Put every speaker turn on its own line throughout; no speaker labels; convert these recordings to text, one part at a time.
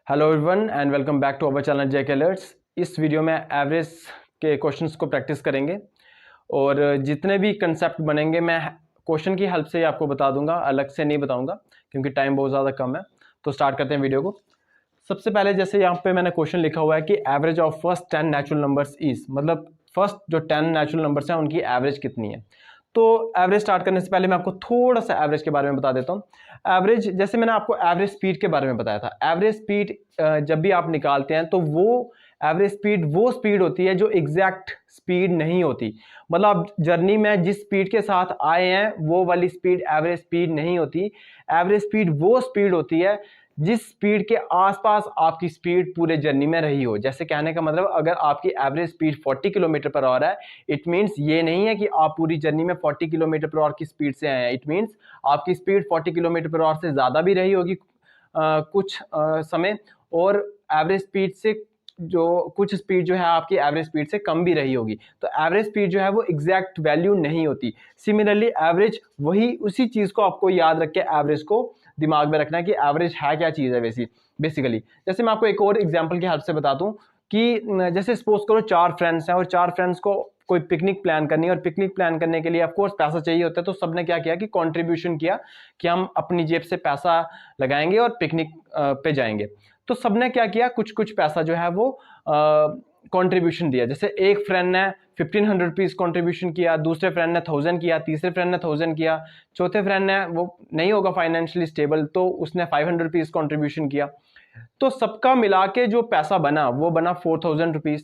Hello everyone and welcome back to our channel JK alerts. इस video में average के questions को practice करेंगे और जितने भी कंसेप्ट बनेंगे मैं क्वेश्चन की हेल्प से ही आपको बता दूंगा, अलग से नहीं बताऊंगा क्योंकि टाइम बहुत ज़्यादा कम है। तो स्टार्ट करते हैं वीडियो को। सबसे पहले जैसे यहाँ पे मैंने क्वेश्चन लिखा हुआ है कि average of first 10 natural numbers is, मतलब फर्स्ट जो 10 नेचुरल नंबर्स हैं उनकी एवरेज कितनी है। तो एवरेज स्टार्ट करने से पहले मैं आपको थोड़ा सा एवरेज के बारे में बता देता हूँ। एवरेज जैसे मैंने आपको एवरेज स्पीड के बारे में बताया था। एवरेज स्पीड जब भी आप निकालते हैं तो वो एवरेज स्पीड वो स्पीड होती है जो एग्जैक्ट स्पीड नहीं होती। मतलब आप जर्नी में जिस स्पीड के साथ आए हैं वो वाली स्पीड एवरेज स्पीड नहीं होती। एवरेज स्पीड वो स्पीड होती है जिस स्पीड के आसपास आपकी स्पीड पूरे जर्नी में रही हो। जैसे कहने का मतलब अगर आपकी average speed 40 kilometre per hour है, इट मीन्स ये नहीं है कि आप पूरी जर्नी में 40 किलोमीटर पर आवर की स्पीड से आए हैं। इट मीन्स आपकी स्पीड 40 किलोमीटर पर आवर से ज़्यादा भी रही होगी कुछ समय, और एवरेज स्पीड से जो कुछ स्पीड जो है आपकी एवरेज स्पीड से कम भी रही होगी। तो एवरेज स्पीड जो है वो एग्जैक्ट वैल्यू नहीं होती। सिमिलरली एवरेज वही उसी चीज़ को आपको याद रख के एवरेज को दिमाग में रखना है कि एवरेज है क्या चीज़ है बेसिकली। जैसे मैं आपको एक और एग्जांपल की हेल्प से बता दूं कि जैसे सपोज करो 4 फ्रेंड्स हैं और 4 फ्रेंड्स को कोई पिकनिक प्लान करनी है और पिकनिक प्लान करने के लिए ऑफ कोर्स पैसा चाहिए होता है। तो सबने क्या किया कि कंट्रीब्यूशन किया कि हम अपनी जेब से पैसा लगाएंगे और पिकनिक पे जाएंगे। तो सबने क्या किया, कुछ कुछ पैसा जो है वो कंट्रीब्यूशन दिया। जैसे एक फ्रेंड ने 1500 रुपीज़ कॉन्ट्रीब्यूशन किया, दूसरे फ्रेंड ने 1000 किया, तीसरे फ्रेंड ने 1000 किया, चौथे फ्रेंड ने वो नहीं होगा फाइनेंशियली स्टेबल तो उसने 500 रुपीज़ कॉन्ट्रीब्यूशन किया। तो सबका मिला के जो पैसा बना वो बना 4000 रुपीज़।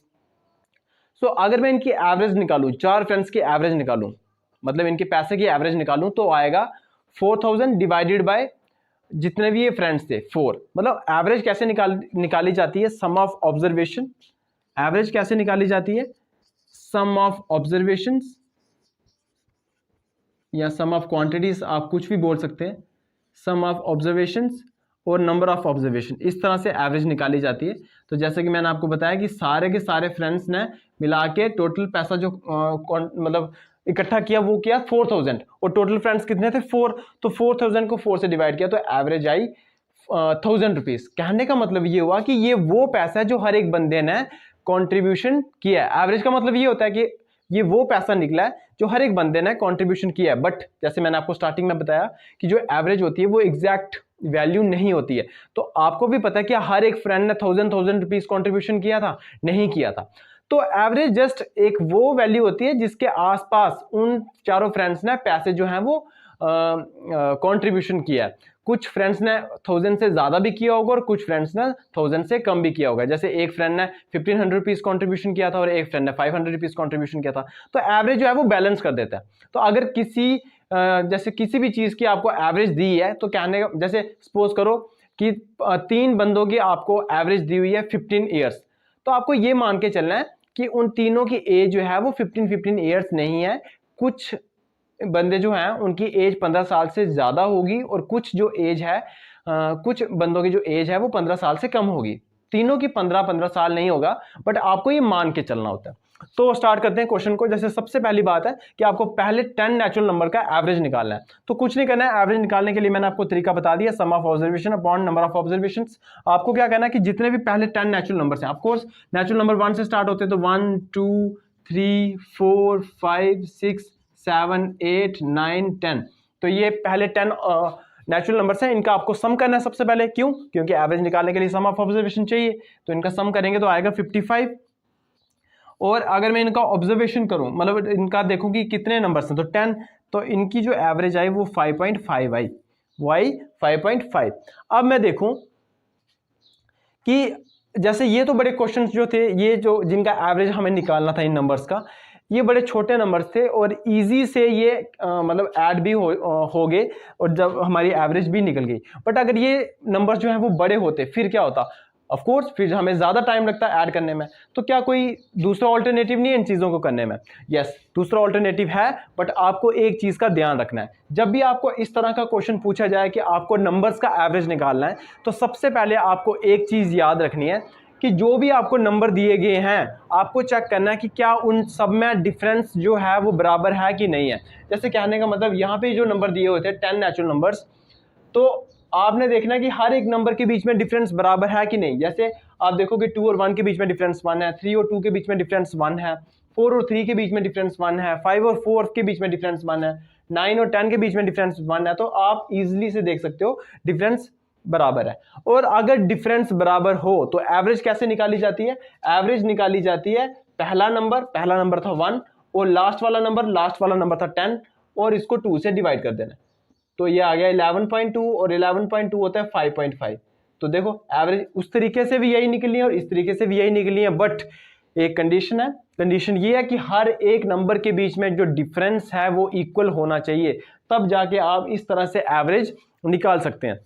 सो अगर मैं इनकी एवरेज निकालूं, 4 फ्रेंड्स की एवरेज निकालूं, मतलब इनके पैसे की एवरेज निकालूं, तो आएगा 4000 डिवाइडेड बाय जितने भी ये फ्रेंड्स थे 4। मतलब एवरेज कैसे निकाली जाती है, सम ऑफ ऑब्जर्वेशन। एवरेज कैसे निकाली जाती है, सम ऑफ ऑब्जर्वेशंस या सम ऑफ क्वांटिटीज, आप कुछ भी बोल सकते हैं। सम ऑफ ऑब्जर्वेशंस और नंबर ऑफ ऑब्जर्वेशन, इस तरह से एवरेज निकाली जाती है। तो जैसे कि मैंने आपको बताया कि सारे के सारे फ्रेंड्स ने मिला के टोटल पैसा जो मतलब इकट्ठा किया वो किया 4000, और टोटल फ्रेंड्स कितने थे 4। तो 4000 को 4 से डिवाइड किया तो एवरेज आई 1000 रुपीज़। कहने का मतलब ये हुआ कि ये वो पैसा है जो हर एक बंदे ने कंट्रीब्यूशन किया है। एवरेज का मतलब ये होता है कि ये वो पैसा निकला है जो हर एक बंदे ने कंट्रीब्यूशन किया है। बट जैसे मैंने आपको स्टार्टिंग में बताया कि जो एवरेज होती है वो एग्जैक्ट वैल्यू नहीं होती है। तो आपको भी पता है कि हर एक फ्रेंड ने 1000 रुपीज़ कंट्रीब्यूशन किया था, नहीं किया था। तो एवरेज जस्ट एक वो वैल्यू होती है जिसके आसपास उन चारों फ्रेंड्स ने पैसे जो हैं वो कंट्रीब्यूशन किया है। कुछ फ्रेंड्स ने 1000 से ज़्यादा भी किया होगा और कुछ फ्रेंड्स ने 1000 से कम भी किया होगा। जैसे एक फ्रेंड ने 1500 रुपीज़ कॉन्ट्रीब्यूशन किया था और एक फ्रेंड ने 500 रुपीज़ कॉन्ट्रीब्यूशन किया था। तो एवरेज जो है वो बैलेंस कर देता है। तो अगर जैसे किसी भी चीज़ की आपको एवरेज दी है तो कहने का जैसे सपोज करो कि 3 बंदों की आपको एवरेज दी हुई है 15 ईयर्स, तो आपको ये मान के चलना है कि उन तीनों की एज जो है वो 15 ईयर्स नहीं है। कुछ बंदे जो हैं उनकी एज 15 साल से ज़्यादा होगी और कुछ जो एज है कुछ बंदों की जो एज है वो 15 साल से कम होगी। तीनों की 15 साल नहीं होगा, बट आपको ये मान के चलना होता है। तो स्टार्ट करते हैं क्वेश्चन को। जैसे सबसे पहली बात है कि आपको पहले 10 नेचुरल नंबर का एवरेज निकालना है। तो कुछ नहीं करना है, एवरेज निकालने के लिए मैंने आपको तरीका बता दिया, sum of observation upon number of observations. आपको क्या करना है कि जितने भी पहले 10 नेचुरल नंबर्स हैं, ऑफ कोर्स नेचुरल नंबर 1 से स्टार्ट होते हैं, तो 1 2 3 4 5 6 7 8 9 10, तो ये पहले 10 नेचुरल नंबर्स हैं। इनका आपको सम करना है सबसे पहले। क्यों? क्योंकि एवरेज निकालने के लिए सम ऑफ ऑब्जर्वेशन चाहिए। तो इनका सम करेंगे तो आएगा 55। और अगर मैं इनका ऑब्जर्वेशन करूं, मतलब इनका देखूं कि कितने नंबर्स हैं, तो 10, तो इनकी जो एवरेज आई वो 5.5 आई, वो आई 5.5। अब मैं देखूं कि जैसे ये तो बड़े क्वेश्चंस जो थे, ये जो जिनका एवरेज हमें निकालना था इन नंबर्स का, ये बड़े छोटे नंबर्स थे और इजी से ये मतलब ऐड भी हो गए और जब हमारी एवरेज भी निकल गई। बट अगर ये नंबर्स जो हैं वो बड़े होते फिर क्या होता, ऑफ कोर्स फिर हमें ज़्यादा टाइम लगता है ऐड करने में। तो क्या कोई दूसरा ऑल्टरनेटिव नहीं है इन चीज़ों को करने में? यस, दूसरा ऑल्टरनेटिव है, बट आपको एक चीज़ का ध्यान रखना है। जब भी आपको इस तरह का क्वेश्चन पूछा जाए कि आपको नंबर्स का एवरेज निकालना है, तो सबसे पहले आपको एक चीज़ याद रखनी है कि जो भी आपको नंबर दिए गए हैं आपको चेक करना है कि क्या उन सब में डिफरेंस जो है वो बराबर है कि नहीं है। जैसे कहने का मतलब यहाँ पे जो नंबर दिए हुए थे 10 नेचुरल नंबर्स, तो आपने देखना कि हर एक नंबर के बीच में डिफरेंस बराबर है कि नहीं। जैसे आप देखोगे 2 और 1 के बीच में डिफरेंस 1 है, 3 और 2 के बीच में डिफरेंस 1 है, 4 और 3 के बीच में डिफरेंस 1 है, 5 और 4 के बीच में डिफरेंस 1 है, 9 और 10 के बीच में डिफरेंस 1 है। तो आप इजीली से देख सकते हो डिफरेंस बराबर है। और अगर डिफरेंस बराबर हो तो एवरेज कैसे निकाली जाती है? एवरेज निकाली जाती है पहला नंबर था 1 और लास्ट वाला नंबर था 10 और इसको 2 से डिवाइड कर देना। तो ये आ गया 11.2 और 11.2 होता है 5.5। तो देखो एवरेज उस तरीके से भी यही निकलनी है और इस तरीके से भी यही निकलनी है, बट एक कंडीशन है। कंडीशन ये है कि हर एक नंबर के बीच में जो डिफरेंस है वो इक्वल होना चाहिए, तब जाके आप इस तरह से एवरेज निकाल सकते हैं।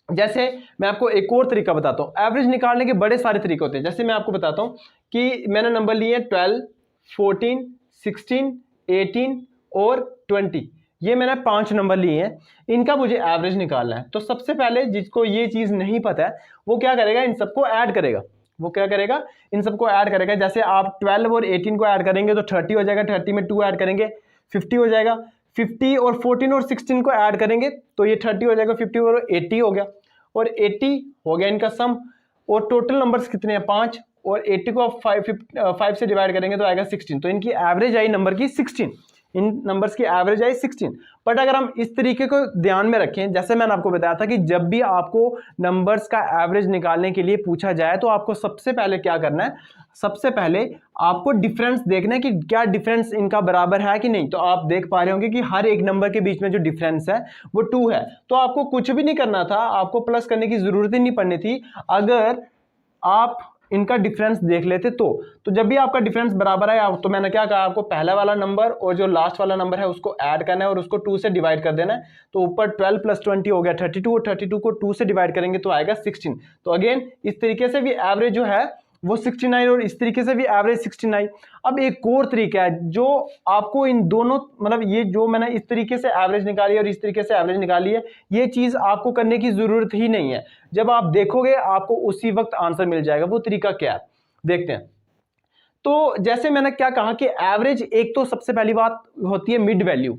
जैसे मैं आपको एक और तरीका बताता हूं, एवरेज निकालने के बड़े सारे तरीके होते हैं। जैसे मैं आपको बताता हूं कि मैंने नंबर लिए 12, 14, 16, 18 और 20, ये मैंने 5 नंबर लिए हैं, इनका मुझे एवरेज निकालना है। तो सबसे पहले जिसको ये चीज नहीं पता है वो क्या करेगा, इन सबको ऐड करेगा। वो क्या करेगा, इन सबको ऐड करेगा। जैसे आप 12 और 18 को ऐड करेंगे तो 30 हो जाएगा, 30 में 2 ऐड करेंगे 50 हो जाएगा, 50 और 14 और 16 को ऐड करेंगे तो ये 30 हो जाएगा, 50 और 80 हो गया, और 80 हो गया इनका सम। और टोटल नंबर्स कितने हैं, 5, और 80 को 5 से डिवाइड करेंगे तो आएगा 16। तो इनकी एवरेज आई नंबर की 16, इन नंबर्स की एवरेज आई 16। बट अगर हम इस तरीके को ध्यान में रखें, जैसे मैंने आपको बताया था कि जब भी आपको नंबर्स का एवरेज निकालने के लिए पूछा जाए तो आपको सबसे पहले क्या करना है, सबसे पहले आपको डिफरेंस देखना है कि क्या डिफरेंस इनका बराबर है कि नहीं। तो आप देख पा रहे होंगे कि हर एक नंबर के बीच में जो डिफरेंस है वो 2 है। तो आपको कुछ भी नहीं करना था, आपको प्लस करने की जरूरत ही नहीं पड़नी थी अगर आप इनका डिफरेंस देख लेते। तो जब भी आपका डिफरेंस बराबर है तो मैंने क्या कहा, आपको पहला वाला नंबर और जो लास्ट वाला नंबर है उसको ऐड करना है और उसको 2 से डिवाइड कर देना है। तो ऊपर 12 + 20 हो गया 32, और 32 को 2 से डिवाइड करेंगे तो आएगा 16। तो अगेन इस तरीके से भी एवरेज जो है वो 69 और इस तरीके से भी एवरेज 69। अब एक और तरीका है जो आपको इन दोनों, मतलब ये जो मैंने इस तरीके से एवरेज निकाली और इस तरीके से एवरेज निकाली है, ये चीज आपको करने की जरूरत ही नहीं है। जब आप देखोगे आपको उसी वक्त आंसर मिल जाएगा। वो तरीका क्या है देखते हैं। तो जैसे मैंने क्या कहा कि एवरेज, एक तो सबसे पहली बात होती है मिड वैल्यू।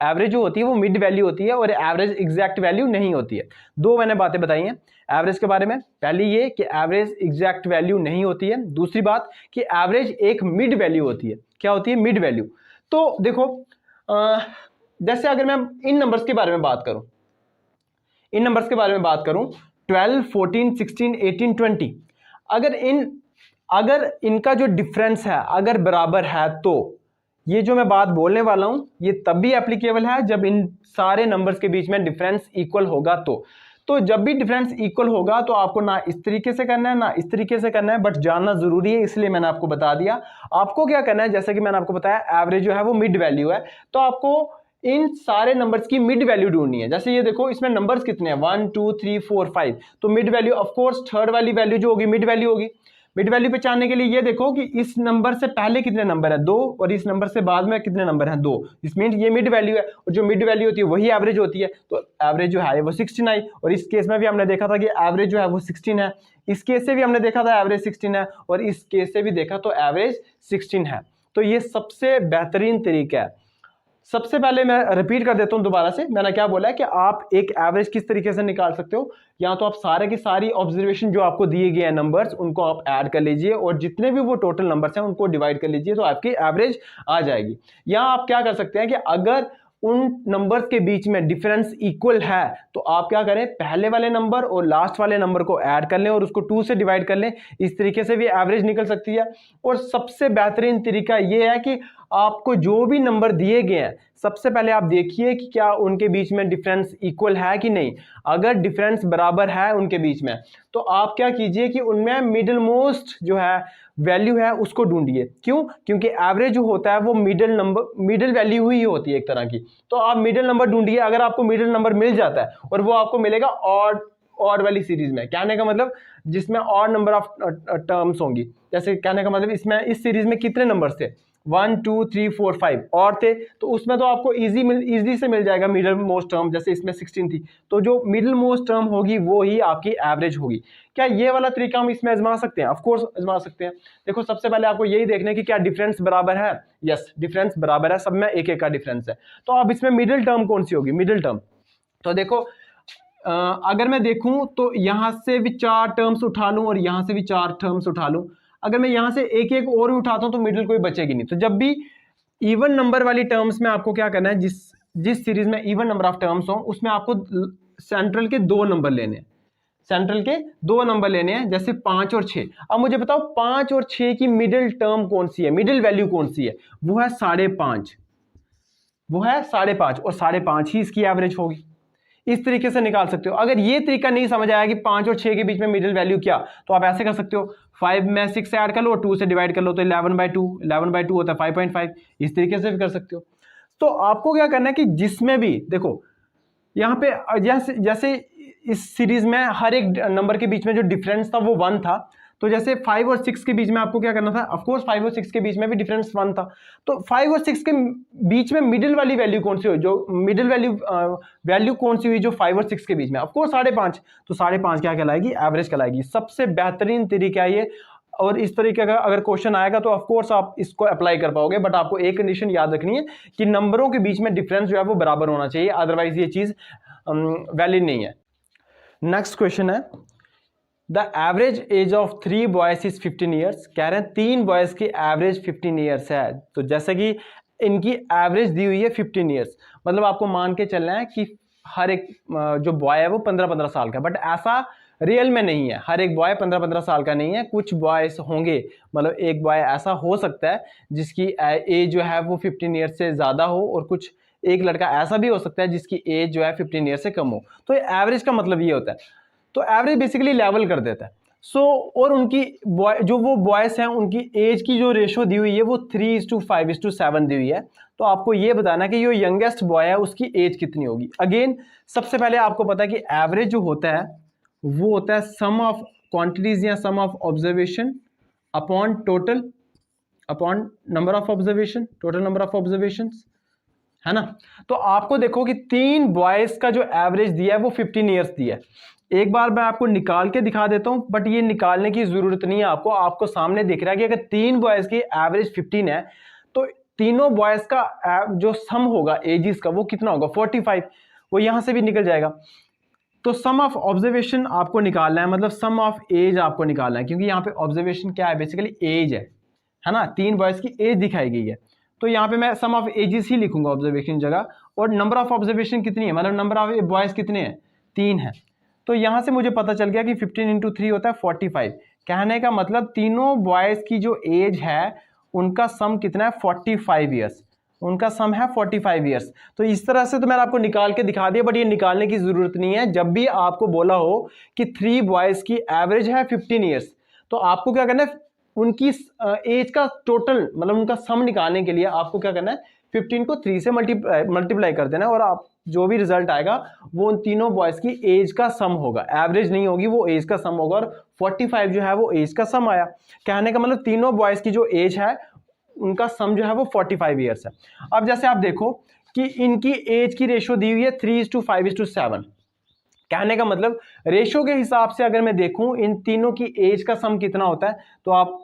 एवरेज जो होती है वो मिड वैल्यू होती है और एवरेज एग्जैक्ट वैल्यू नहीं होती है। दो मैंने बातें बताई हैं एवरेज के बारे में। पहली ये कि एवरेज एग्जैक्ट वैल्यू नहीं होती है, दूसरी बात कि एवरेज एक मिड वैल्यू होती है। क्या होती है? Mid value. तो देखो जैसे अगर मैं इन नंबर्स के बारे में बात करूं, 12, 14, 16, 18, 20, अगर इनका जो डिफरेंस है अगर बराबर है तो ये जो मैं बात बोलने वाला हूं ये तब भी एप्लीकेबल है जब इन सारे नंबर्स के बीच में डिफरेंस इक्वल होगा। तो जब भी डिफरेंस इक्वल होगा तो आपको ना इस तरीके से करना है ना इस तरीके से करना है, बट जानना जरूरी है इसलिए मैंने आपको बता दिया। आपको क्या करना है, जैसे कि मैंने आपको बताया एवरेज जो है वो मिड वैल्यू है, तो आपको इन सारे नंबर्स की मिड वैल्यू ढूंढनी है। जैसे ये देखो इसमें नंबर्स कितने हैं 1 2 3 4 5, तो mid value of course third वाली वैल्यू जो होगी मिड वैल्यू होगी। मिड वैल्यू पे जानने के लिए ये देखो कि इस नंबर से पहले कितने नंबर है 2 और इस नंबर से बाद में कितने नंबर हैं 2, इस मीन ये मिड वैल्यू है और जो मिड वैल्यू होती है वही एवरेज होती है। तो एवरेज जो है वो 16 आई, और इस केस में भी हमने देखा था कि एवरेज जो है वो 16 है। इस केस से भी हमने देखा था एवरेज 16 है और इस केस से भी देखा तो एवरेज 16 है। तो ये सबसे बेहतरीन तरीका है। सबसे पहले मैं रिपीट कर देता हूं दोबारा से, मैंने क्या बोला है कि आप एक एवरेज किस तरीके से निकाल सकते हो। या तो आप सारे की सारी ऑब्जर्वेशन जो आपको दिए गए हैं नंबर्स उनको आप ऐड कर लीजिए और जितने भी वो टोटल नंबर्स हैं उनको डिवाइड कर लीजिए तो आपकी एवरेज आ जाएगी। या आप क्या कर सकते हैं कि अगर उन नंबर्स के बीच में डिफरेंस इक्वल है तो आप क्या करें, पहले वाले नंबर और लास्ट वाले नंबर को ऐड कर लें और उसको 2 से डिवाइड कर लें। इस तरीके से भी एवरेज निकल सकती है। और सबसे बेहतरीन तरीका यह है कि आपको जो भी नंबर दिए गए हैं सबसे पहले आप देखिए कि क्या उनके बीच में डिफरेंस इक्वल है कि नहीं। अगर डिफरेंस बराबर है उनके बीच में तो आप क्या कीजिए कि उनमें मिडिल मोस्ट जो है वैल्यू है उसको ढूंढिए। क्यों? क्योंकि एवरेज जो होता है वो मिडिल वैल्यू ही होती है एक तरह की। तो आप मिडिल नंबर ढूंढिए। अगर आपको मिडिल नंबर मिल जाता है और वो आपको मिलेगा ऑड वाली सीरीज में, कहने का मतलब जिसमें ऑड नंबर ऑफ टर्म्स होंगी, जैसे कहने का मतलब इसमें इस सीरीज में कितने नंबर थे 1 2 3 4 5 और थे, तो उसमें तो आपको इजी से मिल जाएगा मिडिल मोस्ट टर्म। जैसे इसमें 16 थी तो जो मिडिल मोस्ट टर्म होगी वो ही आपकी एवरेज होगी। क्या ये वाला तरीका हम इसमें आजमा सकते हैं? ऑफ कोर्स आजमा सकते हैं। देखो सबसे पहले आपको यही देखना है कि क्या डिफरेंस बराबर है। यस, डिफरेंस बराबर है, सब में एक एक का डिफरेंस है। तो अब इसमें मिडिल टर्म कौन सी होगी? मिडिल टर्म तो देखो अगर मैं देखूं तो यहाँ से भी 4 टर्म्स उठा लूं और यहाँ से भी 4 टर्म्स उठा लूं, अगर मैं यहाँ से एक एक और भी उठाता हूं तो मिडिल कोई बचेगी नहीं। तो जब भी इवन नंबर वाली टर्म्स में आपको क्या करना है, जिस सीरीज में इवन नंबर ऑफ टर्म्स हो उसमें आपको सेंट्रल के 2 नंबर लेने हैं, सेंट्रल के 2 नंबर लेने हैं, जैसे 5 और 6। अब मुझे बताओ 5 और 6 की मिडिल टर्म कौन सी है, मिडिल वैल्यू कौन सी है, वो है 5.5, वो है 5.5 और 5.5 ही इसकी एवरेज होगी। इस तरीके से निकाल सकते हो। अगर ये तरीका नहीं समझ आया कि 5 और 6 के बीच में मिडिल वैल्यू क्या, तो आप ऐसे कर सकते हो, 5 में 6 से ऐड कर लो, 2 से डिवाइड कर लो, तो 11/2, 11/2 होता है 5.5। इस तरीके से भी कर सकते हो। तो आपको क्या करना है कि जिसमें भी देखो यहाँ पे जैसे इस सीरीज में हर एक नंबर के बीच में जो डिफरेंस था वो 1 था, तो जैसे 5 और 6 के बीच में आपको क्या करना था, ऑफ कोर्स 5 और 6 के बीच में भी डिफरेंस 1 था, तो 5 और 6 के बीच में मिडिल वाली वैल्यू कौन सी हुई, जो मिडिल वैल्यू कौन सी हुई जो 5 और 6 के बीच में, ऑफ कोर्स 5.5, तो 5.5 क्या कहलाएगी, एवरेज कहलाएगी। सबसे बेहतरीन तरीका है ये, और इस तरीके का अगर क्वेश्चन आएगा तो ऑफ कोर्स आप इसको अप्लाई कर पाओगे, बट आपको एक कंडीशन याद रखनी है कि नंबरों के बीच में डिफरेंस जो है वो बराबर होना चाहिए, अदरवाइज ये चीज वैलिड नहीं है। नेक्स्ट क्वेश्चन है, the average age of 3 boys is 15 years. कह रहे हैं 3 बॉयज की एवरेज 15 ईयर्स है, तो जैसे कि इनकी एवरेज दी हुई है 15 ईयर्स, मतलब आपको मान के चलना है कि हर एक जो बॉय है वो 15-15 साल का, बट ऐसा रियल में नहीं है, हर एक बॉय 15-15 साल का नहीं है, कुछ बॉयज होंगे, मतलब एक बॉय ऐसा हो सकता है जिसकी एज जो है वो 15 ईयर्स से ज़्यादा हो, और कुछ एक लड़का ऐसा भी हो सकता है जिसकी एज जो है 15 ईयर्स से कम हो। तो एवरेज का मतलब ये होता है, तो एवरेज बेसिकली लेवल कर देता है। और उनकी जो वो बॉयज हैं उनकी एज की जो रेशो दी हुई है वो 3:5:7 दी हुई है। तो आपको ये बताना कि जो यंगेस्ट बॉय है उसकी एज कितनी होगी। अगेन सबसे पहले आपको पता है कि एवरेज जो होता है वो होता है सम ऑफ क्वांटिटीज या sum of observation upon total, upon number of observation, total number of observation, है ना। तो आपको देखो कि 3 बॉयज का जो एवरेज दिया है वो 15 ईयर्स दिया है। एक बार मैं आपको निकाल के दिखा देता हूं, बट ये निकालने की जरूरत नहीं है, आपको सामने दिख रहा है कि अगर 3 बॉयज की एवरेज 15 है तो तीनों बॉयज का जो सम होगा एजिस का वो कितना होगा, 45, वो यहां से भी निकल जाएगा। तो सम ऑफ ऑब्जर्वेशन आपको निकालना है, मतलब सम ऑफ एज आपको निकालना है, क्योंकि यहाँ पे ऑब्जर्वेशन क्या है, बेसिकली एज है ना, 3 बॉयज की एज दिखाई गई है, तो यहाँ पे मैं सम ऑफ एजेस ही लिखूंगा ऑब्जर्वेशन जगह। और नंबर ऑफ ऑब्जर्वेशन कितनी है, मतलब नंबर ऑफ बॉयज कितने हैं, 3 है। तो यहाँ से मुझे पता चल गया कि 15 × 3 होता है 45। कहने का मतलब तीनों बॉयज की जो एज है उनका सम कितना है, 45 ईयर्स, उनका सम है 45 ईयर्स। तो इस तरह से तो मैंने आपको निकाल के दिखा दिया, बट ये निकालने की जरूरत नहीं है। जब भी आपको बोला हो कि 3 बॉयज की एवरेज है 15 ईयर्स, तो आपको क्या करना है, उनकी एज का टोटल मतलब उनका सम निकालने के लिए आपको क्या करना है, 15 को 3 से मल्टीप्लाई कर देना है, और आप जो भी रिजल्ट आएगा वो उन तीनों बॉयज की एज का सम होगा, एवरेज नहीं होगी, वो एज का सम होगा, और 45 जो है वो एज का सम आया। कहने का मतलब तीनों बॉयज की जो एज है उनका सम जो है वो 45 ईयर्स है। अब जैसे आप देखो कि इनकी एज की रेशो दी हुई है 3:5:7। कहने का मतलब रेशो के हिसाब से अगर मैं देखूं इन तीनों की एज का सम कितना होता है, तो आप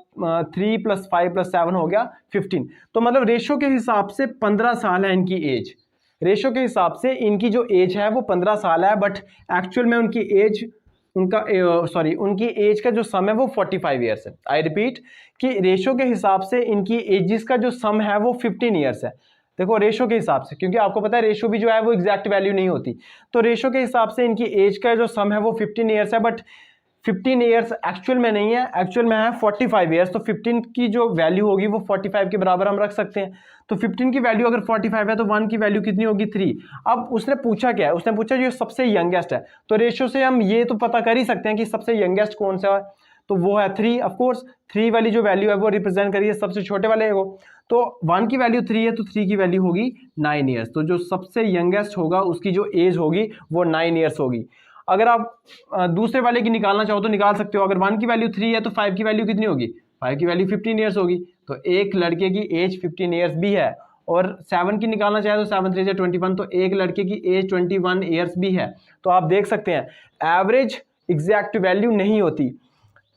3 + 5 + 7 हो गया 15। तो मतलब रेशो के हिसाब से 15 साल है इनकी एज, रेशो के हिसाब से इनकी जो एज है वो 15 साल है, बट एक्चुअल में उनकी एज उनकी एज का जो सम है वो 45 ईयर्स है। आई रिपीट कि रेशो के हिसाब से इनकी एजिस का जो सम है वो 15 ईयर्स है। देखो रेशो के हिसाब से, क्योंकि आपको पता है रेशो भी जो है वो एग्जैक्ट वैल्यू नहीं होती, तो रेशो के हिसाब से इनकी एज का जो सम है वो 15 ईयर्स है, बट 15 ईयर्स एक्चुअल में नहीं है, एक्चुअल में है 45 ईयर्स। तो 15 की जो वैल्यू होगी वो 45 के बराबर हम रख सकते हैं। तो 15 की वैल्यू अगर 45 है तो 1 की वैल्यू कितनी होगी, 3। अब उसने पूछा क्या है, उसने पूछा जो सबसे यंगेस्ट है, तो रेशो से हम ये तो पता कर ही सकते हैं कि सबसे यंगेस्ट कौन सा है, तो वो है 3। ऑफ कोर्स 3 वाली जो वैल्यू है वो रिप्रेजेंट करिए सबसे छोटे वाले को, तो 1 की वैल्यू 3 है तो 3 की वैल्यू होगी 9 ईयर्स। तो जो सबसे यंगेस्ट होगा उसकी जो एज होगी वो 9 ईयर्स होगी। अगर आप दूसरे वाले की निकालना चाहो तो निकाल सकते हो। अगर 1 की वैल्यू 3 है तो 5 की वैल्यू कितनी होगी, 5 की वैल्यू 15 ईयर्स होगी। तो एक लड़के की एज 15 ईयर्स भी है, और 7 की निकालना चाहे तो 7 3 21, तो एक लड़के की एज 21 ईयर्स भी है। तो आप देख सकते हैं एवरेज एग्जैक्ट वैल्यू नहीं होती,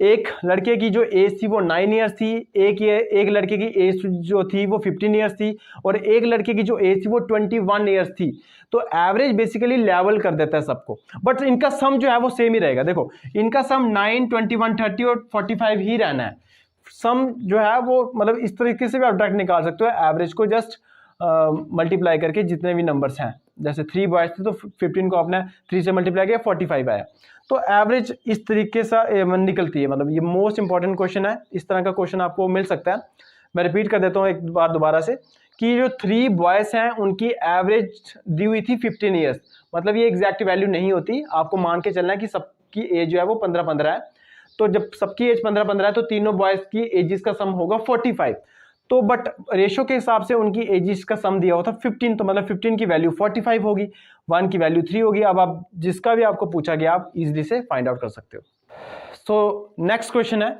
एक लड़के की जो एज थी वो 9 ईयर्स थी, एक लड़के की एज जो थी वो 15 ईयर्स थी, और एक लड़के की जो एज थी वो 21 ईयर्स थी। तो एवरेज बेसिकली लेवल कर देता है सबको, बट इनका सम जो है वो सेम ही रहेगा। देखो इनका सम 9, 21, 30 और 45 ही रहना है। सम जो है वो मतलब इस तरीके से भी आप डायरेक्ट निकाल सकते हो, एवरेज को जस्ट मल्टीप्लाई करके जितने भी नंबर्स हैं, जैसे 3 बॉयज थे तो 15 को आपने 3 से मल्टीप्लाई किया 45 आया। तो एवरेज इस तरीके से निकलती है। मतलब ये मोस्ट इंपॉर्टेंट क्वेश्चन है, इस तरह का क्वेश्चन आपको मिल सकता है। मैं रिपीट कर देता हूँ एक बार दोबारा से कि जो 3 बॉयज हैं उनकी एवरेज दी हुई थी 15 ईयर्स। मतलब ये एग्जैक्ट वैल्यू नहीं होती, आपको मान के चलना है कि सबकी एज जो है वो 15-15 है। तो जब सबकी एज 15-15 है तो तीनों बॉयज की एजेस का सम होगा 45। तो बट रेशो के हिसाब से उनकी एजेस का सम दिया हुआ था 15, तो मतलब 15 की वैल्यू 45 होगी, 1 की वैल्यू 3 होगी। अब आप जिसका भी आपको पूछा गया आप इजीली से फाइंड आउट कर सकते हो। सो नेक्स्ट क्वेश्चन है,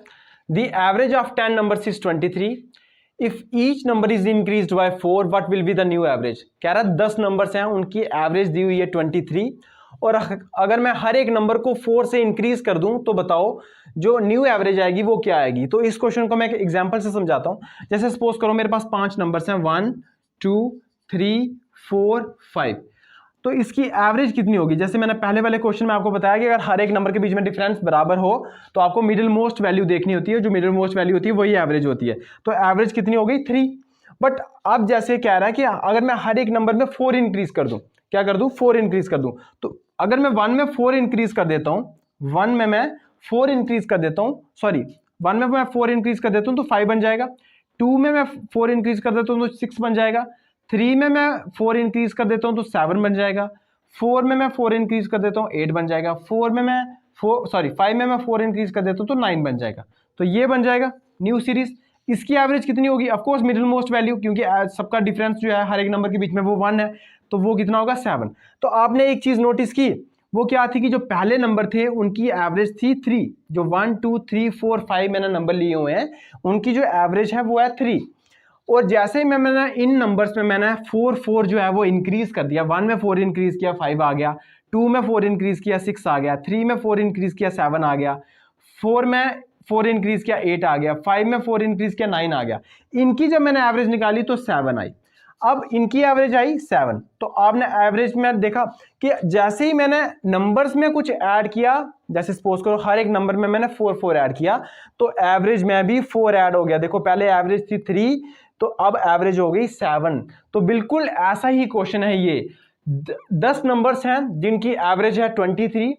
the average of 10 numbers is 23, if each number is increased by 4 what will be the new average. कह रहा है 10 नंबर्स हैं, उनकी एवरेज दी हुई है 23, और अगर मैं हर एक नंबर को 4 से इंक्रीज कर दूं तो बताओ जो न्यू एवरेज आएगी वो क्या आएगी। तो इस क्वेश्चन को मैं एक एग्जांपल से समझाता हूं। जैसे सपोज करो मेरे पास 5 नंबर्स हैं, 1, 2, 3, 4, 5। तो इसकी एवरेज कितनी होगी। जैसे मैंने पहले वाले क्वेश्चन में आपको बताया कि अगर हर एक नंबर के बीच में डिफरेंस बराबर हो तो आपको मिडिल मोस्ट वैल्यू देखनी होती है, जो मिडिल मोस्ट वैल्यू होती है वही एवरेज होती है। तो एवरेज कितनी हो गई 3। बट अब जैसे कह रहा है कि अगर मैं हर एक नंबर में 4 इंक्रीज कर दूं, क्या कर दूं 4 इंक्रीज कर दूं, तो अगर मैं 1 में 4 इंक्रीज कर देता हूं, 1 में मैं 4 इंक्रीज कर देता हूं, सॉरी 1 में मैं 4 इंक्रीज कर देता हूं तो 5 बन जाएगा, 2 में मैं 4 इंक्रीज कर देता हूं तो 6 बन जाएगा, 3 में मैं 4 इंक्रीज कर देता हूं तो 7 बन जाएगा, 4 में मैं 4 इंक्रीज कर देता हूं 8 बन जाएगा, 5 में मैं 4 इंक्रीज कर देता हूं तो 9 बन जाएगा। तो ये बन जाएगा न्यू सीरीज। इसकी एवरेज कितनी होगी, of course middle most value, क्योंकि सबका डिफरेंस जो है हर एक नंबर के बीच में वो 1 है, तो वो कितना होगा 7। तो आपने एक चीज नोटिस की, वो क्या थी कि जो पहले नंबर थे उनकी एवरेज थी 3, जो 1, 2, 3, 4, 5 मैंने नंबर लिए हुए हैं उनकी जो एवरेज है वो है 3। और जैसे ही मैंने इन नंबर्स में मैंने 4 जो है वो इंक्रीज कर दिया, 1 में 4 इंक्रीज किया 5 आ गया, 2 में 4 इंक्रीज किया 6 आ गया, 3 में 4 इंक्रीज किया 7 आ गया, 4 में 4 इंक्रीज किया 8 आ गया, 5 में 4 इंक्रीज किया 9 आ गया। इनकी जब मैंने एवरेज निकाली तो 7 आई। अब इनकी एवरेज आई 7। तो आपने एवरेज में देखा कि जैसे ही मैंने नंबर्स में कुछ ऐड किया, जैसे सपोज करो हर एक नंबर में मैंने 4 ऐड किया तो एवरेज में भी 4 ऐड हो गया। देखो पहले एवरेज थी 3 तो अब एवरेज हो गई 7। तो बिल्कुल ऐसा ही क्वेश्चन है ये। 10 नंबर्स हैं जिनकी एवरेज है 23।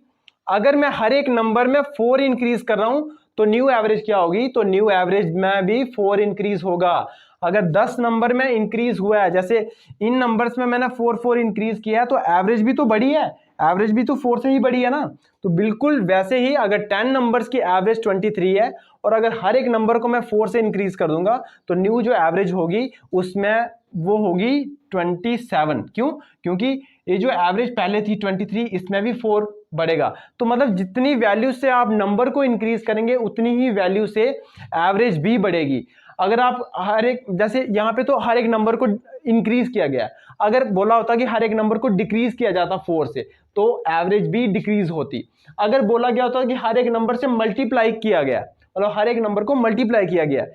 अगर मैं हर एक नंबर में 4 इंक्रीज कर रहा हूं तो न्यू एवरेज क्या होगी, तो न्यू एवरेज में भी 4 इंक्रीज होगा। अगर 10 नंबर में इंक्रीज हुआ है, जैसे इन नंबर्स में मैंने 4 इंक्रीज किया है तो एवरेज भी तो बढ़ी है, एवरेज भी तो 4 से ही बढ़ी है ना। तो बिल्कुल वैसे ही अगर 10 नंबर्स की एवरेज 23 है और अगर हर एक नंबर को मैं 4 से इंक्रीज कर दूंगा तो न्यू जो एवरेज होगी उसमें वो होगी 27। क्यों, क्योंकि ये जो एवरेज पहले थी 23 इसमें भी 4 बढ़ेगा। तो मतलब जितनी वैल्यू से आप नंबर को इंक्रीज करेंगे उतनी ही वैल्यू से एवरेज भी बढ़ेगी। अगर आप हर एक, जैसे यहाँ पे तो हर एक नंबर को इंक्रीज किया गया, अगर बोला होता कि हर एक नंबर को डिक्रीज किया जाता 4 से तो एवरेज भी डिक्रीज होती। अगर बोला गया होता कि हर एक नंबर से मल्टीप्लाई किया गया, मतलब हर एक नंबर को मल्टीप्लाई किया गया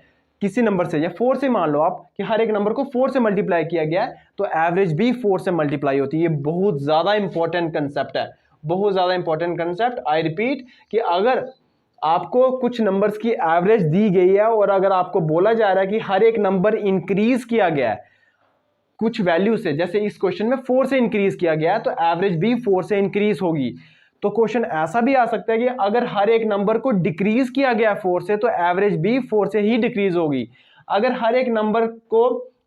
किसी नंबर से, या 4 से मान लो आप कि हर एक नंबर को 4 से मल्टीप्लाई किया गया तो एवरेज भी 4 से मल्टीप्लाई होती है। ये बहुत ज्यादा इंपॉर्टेंट कंसेप्ट है, बहुत ज्यादा इंपॉर्टेंट कंसेप्ट। आई रिपीट कि अगर आपको कुछ नंबर्स की एवरेज दी गई है और अगर आपको बोला जा रहा है कि हर एक नंबर इंक्रीज किया गया है कुछ वैल्यू से, जैसे इस क्वेश्चन में 4 से इंक्रीज किया गया है तो एवरेज भी 4 से इंक्रीज होगी। तो क्वेश्चन ऐसा भी आ सकता है कि अगर हर एक नंबर को डिक्रीज किया गया 4 से तो एवरेज भी 4 से ही डिक्रीज होगी। अगर हर एक नंबर को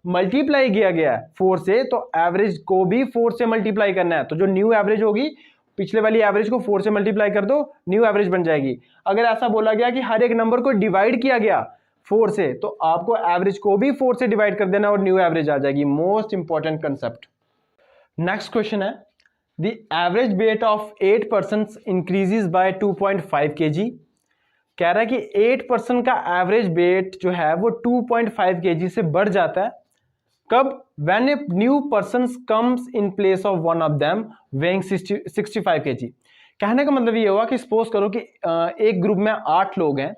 मल्टीप्लाई किया गया 4 से तो एवरेज को भी 4 से मल्टीप्लाई करना है। तो जो न्यू एवरेज होगी, पिछले वाली एवरेज को 4 से मल्टीप्लाई कर दो, न्यू एवरेज बन जाएगी। अगर ऐसा बोला गया कि हर एक नंबर को डिवाइड किया गया 4 से तो आपको एवरेज को भी 4 से डिवाइड कर देना और न्यू एवरेज आ जाएगी। Most important concept. Next question है, the average weight of 8 persons increases by 2.5 kg। कह रहा है कि 8% का एवरेज वेट जो है वो 2.5 kg से बढ़ जाता है। कब? when a new person comes in place of one of them weighing 65 kg। कहने का मतलब ये हुआ कि सपोज करो कि एक ग्रुप में 8 लोग हैं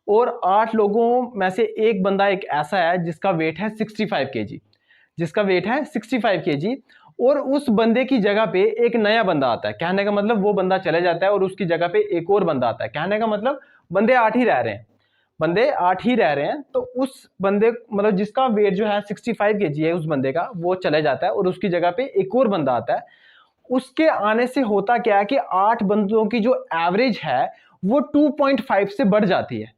और 8 लोगों में से एक बंदा एक ऐसा है जिसका वेट है 65 केजी, जिसका वेट है 65 केजी, और उस बंदे की जगह पे एक नया बंदा आता है। कहने का मतलब वो बंदा चले जाता है और उसकी जगह पे एक और बंदा आता है। कहने का मतलब बंदे 8 ही रह रहे हैं, बंदे 8 ही रह रहे हैं। तो उस बंदे मतलब जिसका वेट जो है 65 केजी है उस बंदे का, वो चले जाता है और उसकी जगह पे एक और बंदा आता है। उसके आने से होता क्या है कि 8 बंदों की जो एवरेज है वो 2.5 से बढ़ जाती है।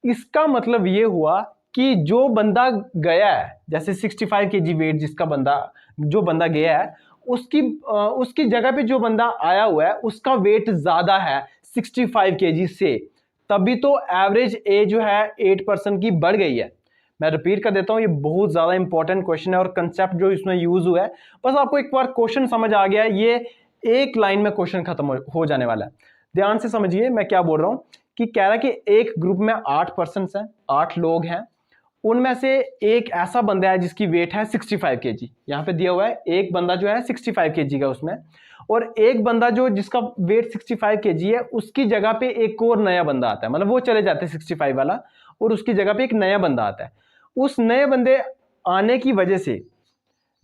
इसका मतलब ये हुआ कि जो बंदा गया है, जैसे 65 केजी वेट जिसका जो बंदा गया है, उसकी जगह पे जो बंदा आया हुआ है उसका वेट ज्यादा है 65 केजी से, तभी तो एवरेज एज जो है 8% की बढ़ गई है। मैं रिपीट कर देता हूं, ये बहुत ज्यादा इंपॉर्टेंट क्वेश्चन है और कंसेप्ट जो इसमें यूज हुआ है, बस आपको एक बार क्वेश्चन समझ आ गया है, ये एक लाइन में क्वेश्चन खत्म हो जाने वाला है। ध्यान से समझिए मैं क्या बोल रहा हूं, कि कह रहा है कि एक ग्रुप में 8 पर्सन हैं, 8 लोग हैं, उनमें से एक ऐसा बंदा है जिसकी वेट है 65 केजी। यहां पे दिया हुआ है एक बंदा जो है 65 केजी का उसमें, और एक बंदा जो जिसका वेट 65 केजी है उसकी जगह पे एक और नया बंदा आता है, मतलब वो चले जाते हैं 65 वाला और उसकी जगह पे एक नया बंदा आता है। उस नए बंदे आने की वजह से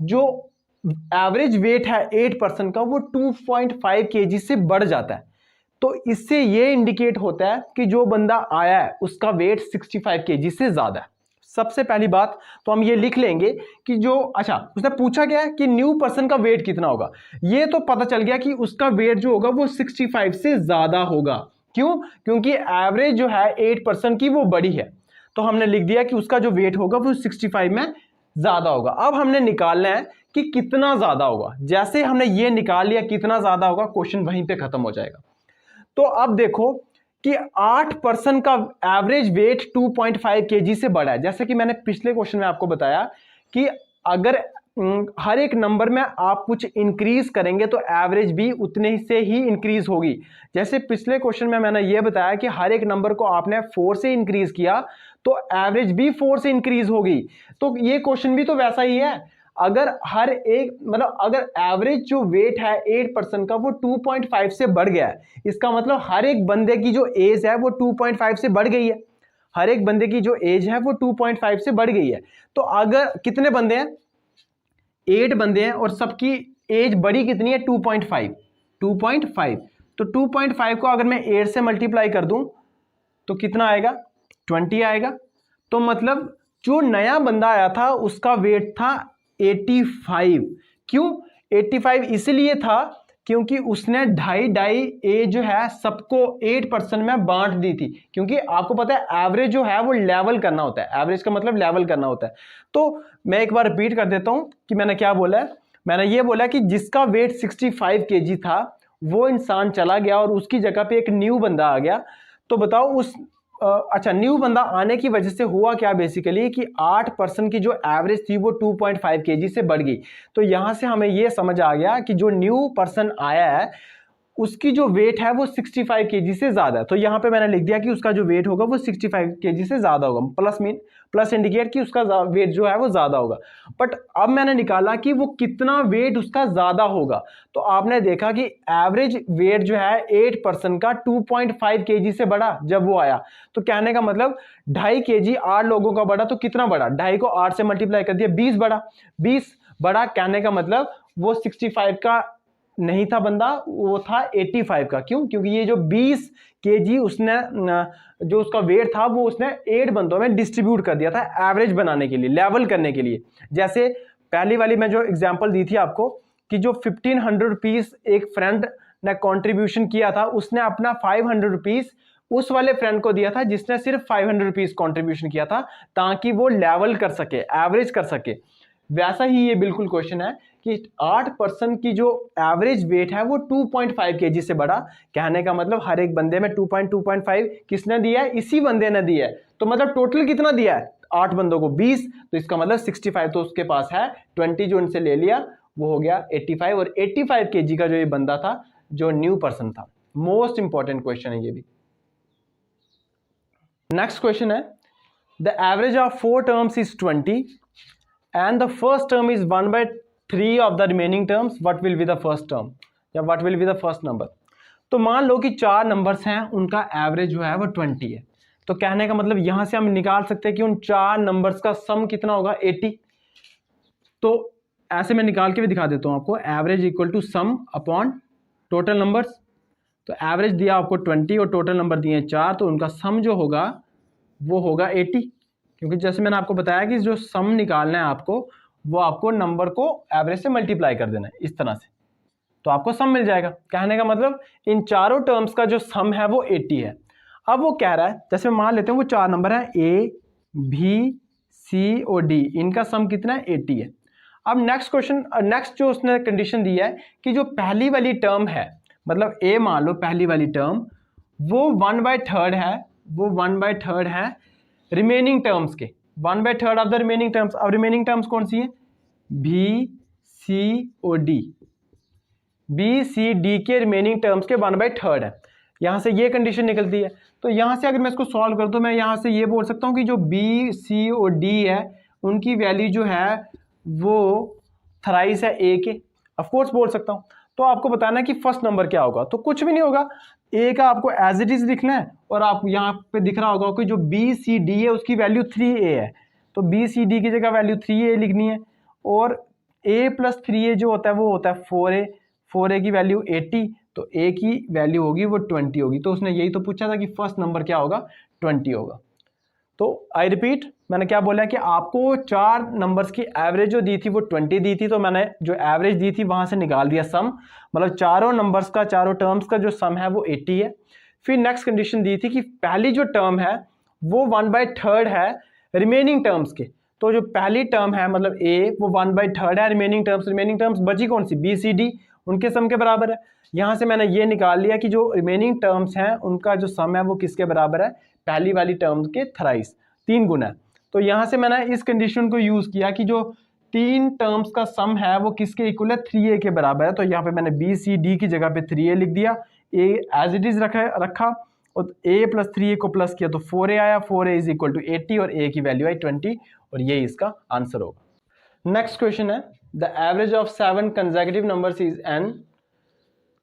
जो एवरेज वेट है 8% का वो 2.5 केजी से बढ़ जाता है। तो इससे ये इंडिकेट होता है कि जो बंदा आया है उसका वेट 65 केजी से ज्यादा है। सबसे पहली बात तो हम ये लिख लेंगे कि जो, अच्छा उसने पूछा क्या है कि न्यू पर्सन का वेट कितना होगा, ये तो पता चल गया कि उसका वेट जो होगा वो 65 से ज्यादा होगा। क्यों? क्योंकि एवरेज जो है 8% की वो बड़ी है, तो हमने लिख दिया कि उसका जो वेट होगा वो 65 में ज्यादा होगा। अब हमने निकालना है कि कितना ज्यादा होगा। जैसे हमने ये निकाल लिया कितना ज्यादा होगा, क्वेश्चन वहीं पे खत्म हो जाएगा। तो अब देखो कि 8% का एवरेज वेट 2.5 केजी से बड़ा है। जैसे कि मैंने पिछले क्वेश्चन में आपको बताया कि अगर हर एक नंबर में आप कुछ इंक्रीज करेंगे तो एवरेज भी उतने से ही इंक्रीज होगी। जैसे पिछले क्वेश्चन में मैंने यह बताया कि हर एक नंबर को आपने 4 से इंक्रीज किया तो एवरेज भी 4 से इंक्रीज होगी। तो ये क्वेश्चन भी तो वैसा ही है। अगर हर एक मतलब अगर एवरेज जो वेट है 8% का वो 2.5 से बढ़ गया है, इसका मतलब हर एक बंदे की जो एज है वो 2.5 से बढ़ गई है। हर एक बंदे की जो एज है वो 2.5 से बढ़ गई है। तो अगर कितने बंदे हैं, 8 बंदे हैं और सबकी एज बड़ी कितनी है, 2.5। तो 2.5 को अगर मैं 8 से मल्टीप्लाई कर दूं तो कितना आएगा, 20 आएगा। तो मतलब जो नया बंदा आया था उसका वेट था 85। क्यों 85? इसलिए था क्योंकि उसने ढाई एज जो है सबको 8% में बांट दी थी। क्योंकि आपको पता है एवरेज जो है वो लेवल करना होता है, एवरेज का मतलब लेवल करना होता है। तो मैं एक बार रिपीट कर देता हूं कि मैंने क्या बोला है। मैंने ये बोला कि जिसका वेट 65 केजी था वो इंसान चला गया और उसकी जगह पे एक न्यू बंदा आ गया। तो बताओ उस अच्छा न्यू बंदा आने की वजह से हुआ क्या बेसिकली कि 8% की जो एवरेज थी वो 2.5 केजी से बढ़ गई। तो यहां से हमें यह समझ आ गया कि जो न्यू पर्सन आया है उसकी जो वेट है वो 65 केजी से ज्यादा है। तो यहां पे मैंने लिख दिया कि उसका जो वेट होगा वो 65 केजी से ज्यादा होगा, प्लस इंडिकेट कि उसका वेट जो है वो ज्यादा होगा। बट अब मैंने निकाला कि वो कितना वेट उसका ज्यादा होगा। तो आपने देखा कि एवरेज वेट जो है 8% का 2.5 केजी से बढ़ा जब वो आया। तो कहने का मतलब 2.5 केजी 8 लोगों का बढ़ा। तो कितना बढ़ा, 2.5 को 8 से मल्टीप्लाई कर दिया, 20 बढ़ा। 20 बढ़ा कहने का मतलब वो 65 का नहीं था बंदा, वो था 85 का। क्यों? क्योंकि ये जो 20 केजी उसने जो उसका वेट था वो उसने 8 बंदों में डिस्ट्रीब्यूट कर दिया था एवरेज बनाने के लिए, लेवल करने के लिए। जैसे पहली वाली मैं जो एग्जांपल दी थी आपको कि जो 1500 रुपीज एक फ्रेंड ने कंट्रीब्यूशन किया था, उसने अपना 500 रुपीज उस वाले फ्रेंड को दिया था जिसने सिर्फ 500 रुपीज कॉन्ट्रीब्यूशन किया था, ताकि वो लेवल कर सके, एवरेज कर सके। वैसा ही ये बिल्कुल क्वेश्चन है कि 8% की जो एवरेज वेट है वो 2.5 केजी से बढ़ा। कहने का मतलब हर एक बंदे में 2.5 किसने दिया है, इसी बंदे ने दिया है। तो मतलब टोटल कितना दिया है, 8 बंदों को 20। तो इसका मतलब 65 तो उसके पास है, 20 जो उनसे ले लिया वो हो गया 85। और 85 केजी का जो ये बंदा था जो न्यू पर्सन था। मोस्ट इंपॉर्टेंट क्वेश्चन है ये भी। नेक्स्ट क्वेश्चन है, the average of 4 terms is 20 and the first term is 1/3 of the remaining terms, what will be the first term या what will be the first number। तो मान लो कि 4 numbers हैं, उनका एवरेज जो है वो 20 है। तो कहने का मतलब यहां से हम निकाल सकते हैं कि उन 4 नंबर्स का सम कितना होगा, 80। तो ऐसे मैं निकाल के भी दिखा देता हूं आपको, average equal to sum upon total numbers. तो एवरेज दिया आपको 20 और टोटल नंबर दिए 4, तो उनका सम जो होगा वो होगा 80। क्योंकि जैसे मैंने आपको बताया कि जो सम निकालना है आपको, वो आपको नंबर को एवरेज से मल्टीप्लाई कर देना है इस तरह से, तो आपको सम मिल जाएगा। कहने का मतलब इन चारों टर्म्स का जो सम है वो 80 है। अब वो कह रहा है, जैसे मान लेते हैं वो 4 नंबर है ए, बी, सी और डी, इनका सम कितना है, 80 है। अब नेक्स्ट क्वेश्चन, नेक्स्ट जो उसने कंडीशन दी है कि जो पहली वाली टर्म है, मतलब ए मान लो पहली वाली टर्म, वो 1/3 है, वो 1/3 है रिमेनिंग टर्म्स के, 1/3 ऑफ द रिमेनिंग टर्म्स। अब रिमेनिंग टर्म्स कौन सी है, बी, सी और डी। बी, सी, डी के रिमेनिंग टर्म्स के 1/3 है। यहां से ये कंडीशन निकलती है। तो यहां से अगर मैं इसको सॉल्व कर दूं, मैं यहां से ये बोल सकता हूं कि जो बी, सी और डी है, उनकी वैल्यू जो है वो थराइस है ए के, ऑफकोर्स बोल सकता हूं। तो आपको बताना है कि फर्स्ट नंबर क्या होगा, तो कुछ भी नहीं होगा, ए का आपको एज इट इज लिखना है, और आप यहाँ पे दिख रहा होगा कि जो बी, सी, डी है उसकी वैल्यू 3a है, तो बी, सी, डी की जगह वैल्यू 3a लिखनी है। और a प्लस 3a जो होता है वो होता है 4a, 4a की वैल्यू 80, तो a की वैल्यू होगी वो 20 होगी। तो उसने यही तो पूछा था कि फर्स्ट नंबर क्या होगा, 20 होगा। तो आई रिपीट, मैंने क्या बोला कि आपको 4 नंबर्स की एवरेज जो दी थी वो 20 दी थी, तो मैंने जो एवरेज दी थी वहां से निकाल दिया सम, मतलब चारों नंबर्स का, चारों टर्म्स का जो सम है वो 80 है। फिर नेक्स्ट कंडीशन दी थी कि पहली जो टर्म है वो 1/3 है रिमेनिंग टर्म्स के। तो जो पहली टर्म है मतलब ए, वो 1/3 है रिमेनिंग टर्म्स बची कौन सी, बी, सी, डी, उनके सम के बराबर है। यहां से मैंने ये निकाल लिया कि जो रिमेनिंग टर्म्स हैं उनका जो सम है वो किसके बराबर है, पहली वाली टर्म के थराइस, 3 गुना है। तो यहां से मैंने इस कंडीशन को यूज किया कि जो 3 टर्म्स का सम है वो किसके इक्वल है, 3a के बराबर है। तो यहाँ पे मैंने बी, सी, डी की जगह पे 3a लिख दिया, a एज इट इज रखा और a प्लस 3a को प्लस किया तो 4a आया, 4a इज इक्वल टू 80 और a की वैल्यू आई 20, और ये इसका आंसर होगा। नेक्स्ट क्वेश्चन है, the average of 7 consecutive numbers is n।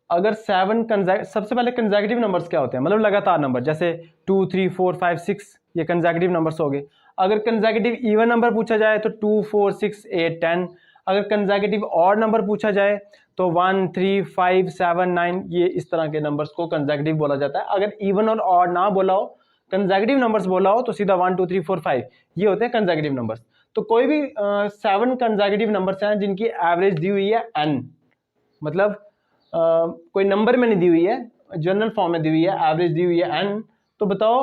अगर 7 सबसे पहले कंसेक्यूटिव नंबर्स क्या होते हैं, मतलब लगातार नंबर, जैसे 2, 3, 4, 5, 6, ये कंसेक्यूटिव नंबर्स हो गए। अगर कंसेक्यूटिव इवन नंबर पूछा जाए तो 2, 4, 6, 8, 10। अगर कंसेक्यूटिव ऑड नंबर पूछा जाए तो 1, 3, 5, 7, 9, ये इस तरह के नंबर्स को कंसेक्यूटिव बोला जाता है। अगर इवन और ऑड ना बोला हो, कंसेक्यूटिव नंबर्स बोला हो, तो सीधा 1, 2, 3, 4, 5 ये होते हैं कंसेक्यूटिव नंबर्स। तो कोई भी 7 कंसेक्यूटिव नंबर्स हैं जिनकी एवरेज दी हुई है n, मतलब कोई नंबर में नहीं दी हुई है, जनरल फॉर्म में दी हुई है, एवरेज दी हुई है n, तो बताओ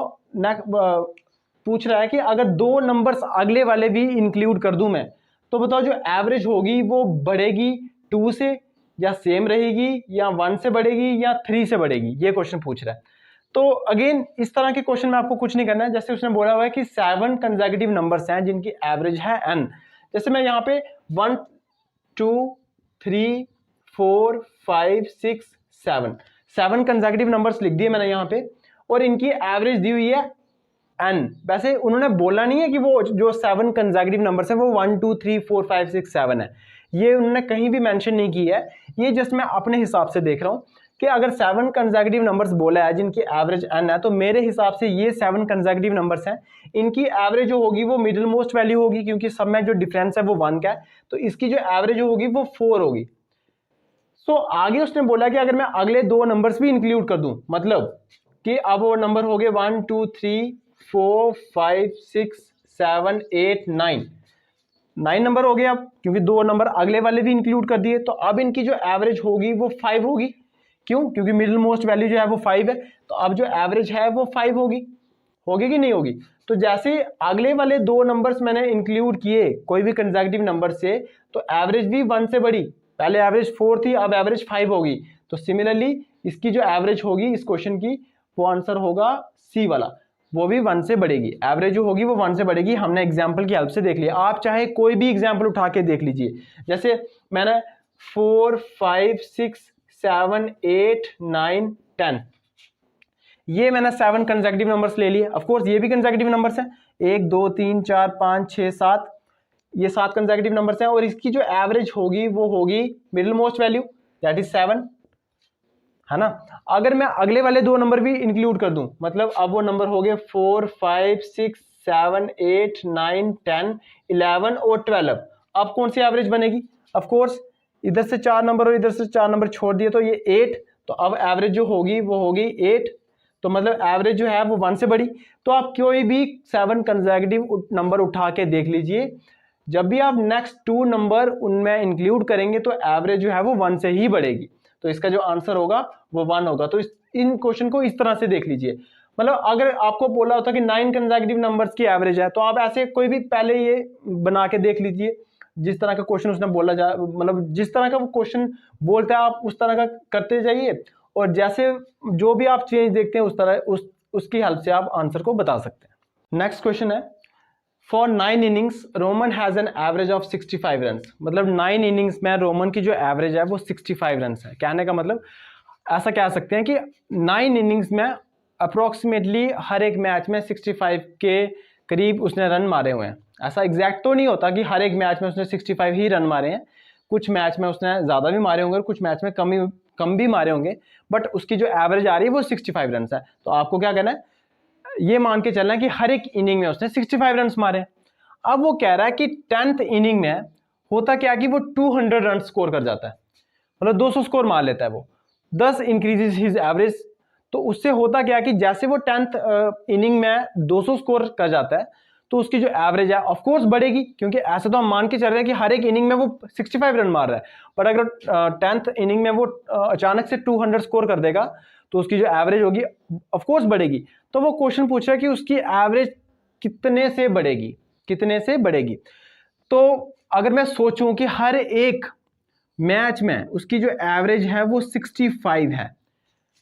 पूछ रहा है कि अगर 2 नंबर्स अगले वाले भी इंक्लूड कर दूं मैं, तो बताओ जो एवरेज होगी वो बढ़ेगी 2 से, या सेम रहेगी, या 1 से बढ़ेगी, या 3 से बढ़ेगी, ये क्वेश्चन पूछ रहा है। तो अगेन इस तरह के क्वेश्चन में आपको कुछ नहीं करना है, जैसे उसने बोला हुआ है कि 7 कंसेक्यूटिव नंबर्स हैं जिनकी एवरेज है n। जैसे मैं यहाँ पे 1, 2, 3, 4, 5, 6, 7 कंसेक्यूटिव नंबर्स लिख दिए मैंने यहाँ पे, और इनकी एवरेज दी हुई है n। वैसे उन्होंने बोला नहीं है कि वो जो 7 कंसेक्यूटिव नंबर्स हैं वो 1, 2, 3, 4, 5, 6, 7 है, ये उन्होंने कहीं भी मेंशन नहीं की है। ये जस्ट मैं अपने हिसाब से देख रहा हूँ कि अगर 7 कंसेक्यूटिव नंबर्स बोला है जिनकी एवरेज n है, तो मेरे हिसाब से ये 7 कंसेक्यूटिव नंबर्स हैं, इनकी एवरेज जो होगी वो मिडिल मोस्ट वैल्यू होगी, क्योंकि सब में जो डिफरेंस है वो 1 का है, तो इसकी जो एवरेज होगी वो 4 होगी। तो आगे उसने बोला कि अगर मैं अगले 2 नंबर्स भी इंक्लूड कर दूं, मतलब कि अब वो नंबर हो गए 1, 2, 3, 4, 5, 6, 7, 8, 9 नंबर हो गए अब, क्योंकि 2 नंबर अगले वाले भी इंक्लूड कर दिए। तो अब इनकी जो एवरेज होगी वो 5 होगी। क्यों? क्योंकि मिडिल मोस्ट वैल्यू जो है वो 5 है, तो अब जो एवरेज है वो 5 होगी कि नहीं होगी। तो जैसे अगले वाले 2 नंबर्स मैंने इंक्लूड किए कोई भी कंसेक्यूटिव नंबर से, तो एवरेज भी 1 से बढ़ी, पहले एवरेज 4 थी, अब एवरेज 5 होगी। तो सिमिलरली इसकी जो एवरेज होगी इस क्वेश्चन की, वो आंसर होगा सी वाला, वो भी 1 से बढ़ेगी, एवरेज जो होगी वो 1 से बढ़ेगी। हमने एग्जाम्पल की हेल्प से देख लिया, आप चाहे कोई भी एग्जाम्पल उठा के देख लीजिए। जैसे मैंने 4, 5, 6, 7, 8, 9, 10, ये मैंने 7 कंसेक्यूटिव नंबर्स ले लिए। ऑफकोर्स ये भी कंसेक्यूटिव नंबर्स हैं, 1, 2, 3, 4, 5, 6, 7, ये 7 कंसेक्यूटिव नंबर्स हैं, और इसकी जो एवरेज होगी वो होगी middle most value, that is 7। है ना। अगर मैं अगले वाले 2 नंबर भी इंक्लूड कर दूं, मतलब अब वो नंबर हो गए 4, 5, 6, 7, 8, 9, 10, 11 और 12। अब कौन सी एवरेज बनेगी? ऑफ कोर्स इधर से 4 नंबर और इधर से 4 नंबर छोड़ दिए तो ये 8, तो अब एवरेज जो होगी वो होगी 8, तो मतलब एवरेज जो है वो 1 से बढ़ी। तो आप कोई भी 7 कंसेक्यूटिव नंबर उठा के देख लीजिए, जब भी आप नेक्स्ट 2 नंबर उनमें इंक्लूड करेंगे तो एवरेज जो है वो 1 से ही बढ़ेगी। तो इसका जो आंसर होगा वो 1 होगा। तो इन क्वेश्चन को इस तरह से देख लीजिए। मतलब अगर आपको बोला होता कि 9 कंसेक्यूटिव नंबर्स की एवरेज है, तो आप ऐसे कोई भी पहले ये बना के देख लीजिए, जिस तरह का क्वेश्चन उसने बोला जा, मतलब जिस तरह का वो क्वेश्चन बोलता है आप उस तरह का करते जाइए, और जैसे जो भी आप चेंज देखते हैं उस तरह उसकी हेल्प से आप आंसर को बता सकते हैं। नेक्स्ट क्वेश्चन है, for 9 innings Roman has an average of 65 run. मतलब 9 इनिंग्स में रोमन की जो एवरेज है वो 65 रन है। कहने का मतलब ऐसा कह सकते हैं कि 9 इनिंग्स में अप्रोक्सीमेटली हर एक मैच में 65 के करीब उसने रन मारे हुए हैं। ऐसा एग्जैक्ट तो नहीं होता कि हर एक मैच में उसने 65 ही रन मारे हैं, कुछ मैच में उसने ज़्यादा भी मारे होंगे और कुछ मैच में कम भी मारे होंगे, बट उसकी जो एवरेज आ रही है वो 65 रन है। तो आपको क्या करना है, ये मान के चलना है कि हर एक इनिंग में उसने 65 रन मारे। अब वो कह रहा है कि 10th इनिंग में होता क्या कि वो 200 रन स्कोर कर जाता है, मतलब 200 स्कोर मार लेता है वो, 10 इंक्रीजेस हिज एवरेज। तो उससे होता क्या कि जैसे वो 10th इनिंग में 200 स्कोर कर जाता है तो उसकी जो एवरेज है ऑफ कोर्स बढ़ेगी, क्योंकि ऐसे तो हम मान के चल रहे हैं कि हर एक इनिंग में वो 65 रन मार रहा है। बट अगर 10th इनिंग में वो अचानक से 200 स्कोर कर देगा तो उसकी जो एवरेज होगी ऑफ कोर्स बढ़ेगी। तो वो क्वेश्चन पूछ रहा है कि उसकी एवरेज कितने से बढ़ेगी, कितने से बढ़ेगी। तो अगर मैं सोचूं कि हर एक मैच में उसकी जो एवरेज है वो 65 है,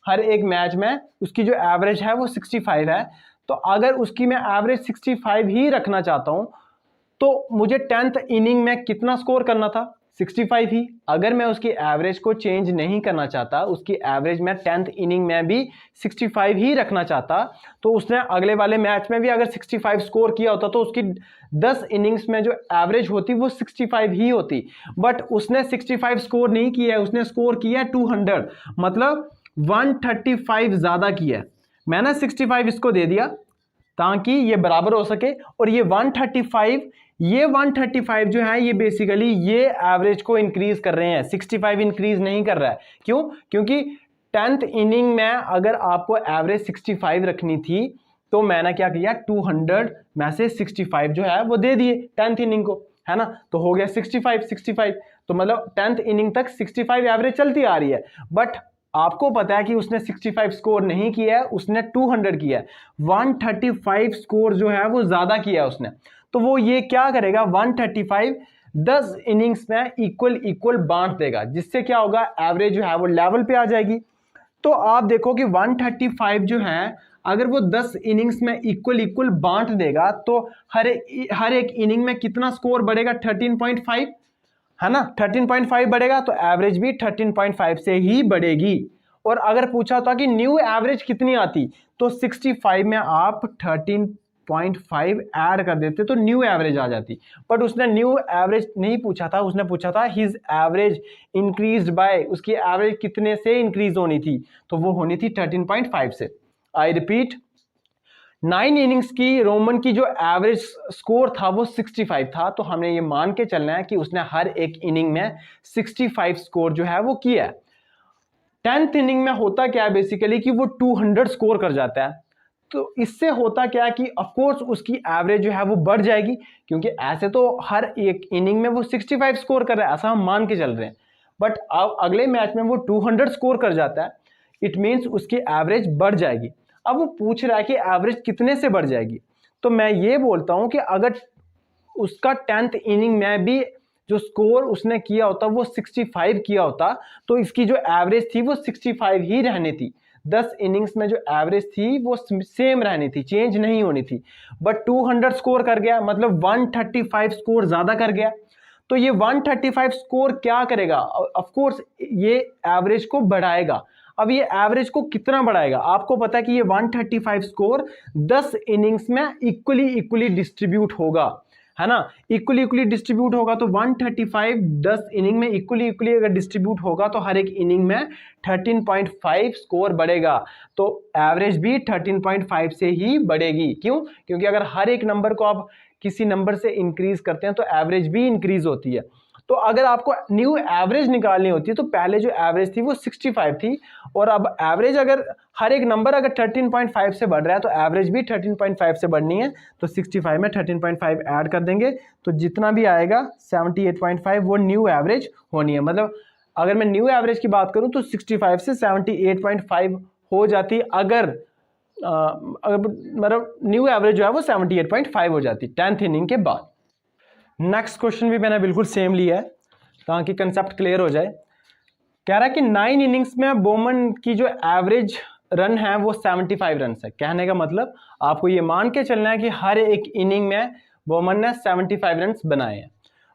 हर एक मैच में उसकी जो एवरेज है वो 65 है, तो अगर उसकी मैं एवरेज 65 ही रखना चाहता हूं तो मुझे 10th इनिंग में कितना स्कोर करना था, 65 ही। अगर मैं उसकी एवरेज को चेंज नहीं करना चाहता, उसकी एवरेज में 10th इनिंग में भी 65 ही रखना चाहता, तो उसने अगले वाले मैच में भी अगर 65 स्कोर किया होता तो उसकी 10 इनिंग्स में जो एवरेज होती वो 65 ही होती। बट उसने 65 स्कोर नहीं किया है, उसने स्कोर किया है 200, मतलब 135 ज्यादा किया है। मैंने 65 इसको दे दिया ताकि ये बराबर हो सके, और ये 135 जो है ये बेसिकली ये एवरेज को इंक्रीज कर रहे हैं, 65 इंक्रीज नहीं कर रहा है। क्यों? क्योंकि 10th इनिंग में अगर आपको एवरेज 65 रखनी थी तो मैंने क्या किया, 200 में से 65 जो है वो दे दिए 10th इनिंग को, है ना। तो हो गया 65। तो मतलब 10th इनिंग तक 65 एवरेज चलती आ रही है। बट आपको पता है कि उसने 65 स्कोर नहीं किया है, उसने 200 किया है, 135 स्कोर जो है वो ज्यादा किया है उसने। तो वो ये क्या करेगा, 135 10 इनिंग्स में इक्वल बांट देगा, जिससे क्या होगा, एवरेज जो है वो लेवल पे आ जाएगी। तो आप देखो कि 135 जो है अगर वो 10 इनिंग्स में इक्वल बांट देगा तो हर एक इनिंग में कितना स्कोर बढ़ेगा, 13.5, है ना। 13.5 बढ़ेगा तो एवरेज भी 13.5 से ही बढ़ेगी। और अगर पूछा था कि न्यू एवरेज कितनी आती, तो 65 में आप 13.5 ऐड कर देते तो न्यू एवरेज आ जाती। बट उसने न्यू एवरेज नहीं पूछा था, उसने पूछा था हिज एवरेज इंक्रीज्ड बाय, उसकी एवरेज कितने से इंक्रीज होनी थी, तो वो होनी थी 13.5 से। आई रिपीट, 9 इनिंग्स की रोमन की जो एवरेज स्कोर था वो 65 था, तो हमने ये मान के चलना है कि उसने हर एक इनिंग में 65 स्कोर जो है वो किया है। 10th इनिंग में होता क्या है बेसिकली कि वो 200 स्कोर कर जाता है। तो इससे होता क्या है कि ऑफ कोर्स उसकी एवरेज जो है वो बढ़ जाएगी, क्योंकि ऐसे तो हर एक इनिंग में वो 65 स्कोर कर रहा है, ऐसा हम मान के चल रहे हैं। बट अब अगले मैच में वो 200 स्कोर कर जाता है, इट मीन्स उसकी एवरेज बढ़ जाएगी। अब वो पूछ रहा है कि एवरेज कितने से बढ़ जाएगी, तो मैं ये बोलता हूं कि अगर उसका 10th इनिंग में भी जो स्कोर उसने किया होता वो 65 किया होता, तो इसकी जो एवरेज थी वो 65 ही रहनी थी। 10 इनिंग्स में जो एवरेज थी वो सेम रहनी थी, चेंज नहीं होनी थी। बट 200 स्कोर कर गया, मतलब 135 स्कोर ज्यादा कर गया। तो ये 135 स्कोर क्या करेगा, ऑफ कोर्स ये एवरेज को बढ़ाएगा। अब ये एवरेज को कितना बढ़ाएगा, आपको पता है कि ये 135 स्कोर 10 इनिंग्स में इक्वली डिस्ट्रीब्यूट होगा। है ना, इक्वली इक्वली डिस्ट्रीब्यूट होगा तो 135 10 इनिंग में इक्वली इक्वली अगर डिस्ट्रीब्यूट होगा तो हर एक इनिंग में 13.5 स्कोर बढ़ेगा। तो एवरेज भी 13.5 से ही बढ़ेगी। क्यों? क्योंकि अगर हर एक नंबर को आप किसी नंबर से इंक्रीज करते हैं तो एवरेज भी इंक्रीज होती है। तो अगर आपको न्यू एवरेज निकालनी होती है तो पहले जो एवरेज थी वो 65 थी, और अब एवरेज अगर हर एक नंबर अगर 13.5 से बढ़ रहा है तो एवरेज भी 13.5 से बढ़नी है। तो 65 में 13.5 ऐड कर देंगे तो जितना भी आएगा 78.5 वो न्यू एवरेज होनी है। मतलब अगर मैं न्यू एवरेज की बात करूं तो 65 से 78.5 हो जाती अगर मतलब न्यू एवरेज जो है वो 78.5 हो जाती 10th इनिंग के बाद। नेक्स्ट क्वेश्चन भी मैंने बिल्कुल सेम लिया है ताकि कंसेप्ट क्लियर हो जाए। कह रहा है कि 9 इनिंग्स में बोमन की जो एवरेज रन है वो 75 रन है। कहने का मतलब आपको ये मान के चलना है कि हर एक इनिंग में बोमन ने 75 रन बनाए हैं।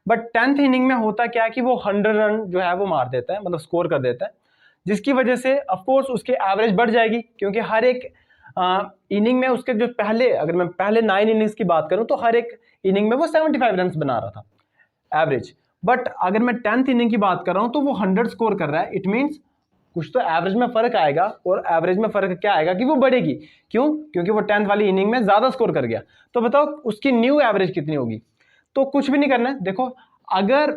बट 10th इनिंग में होता क्या है कि वो 100 रन जो है वो मार देता है, मतलब स्कोर कर देता है, जिसकी वजह से ऑफकोर्स उसकी एवरेज बढ़ जाएगी क्योंकि हर एक इनिंग में उसके जो पहले, अगर मैं पहले 9 इनिंग्स की बात करूं तो हर एक इनिंग में वो 75 रन बना रहा था एवरेज। बट अगर मैं 10th इनिंग की बात कर रहा हूं तो वो 100 स्कोर कर रहा है। इट मीन्स कुछ तो एवरेज में फर्क आएगा, और एवरेज में फर्क क्या आएगा कि वो बढ़ेगी। क्यों? क्योंकि वो 10th वाली इनिंग में ज्यादा स्कोर कर गया। तो बताओ उसकी न्यू एवरेज कितनी होगी? तो कुछ भी नहीं करना है। देखो अगर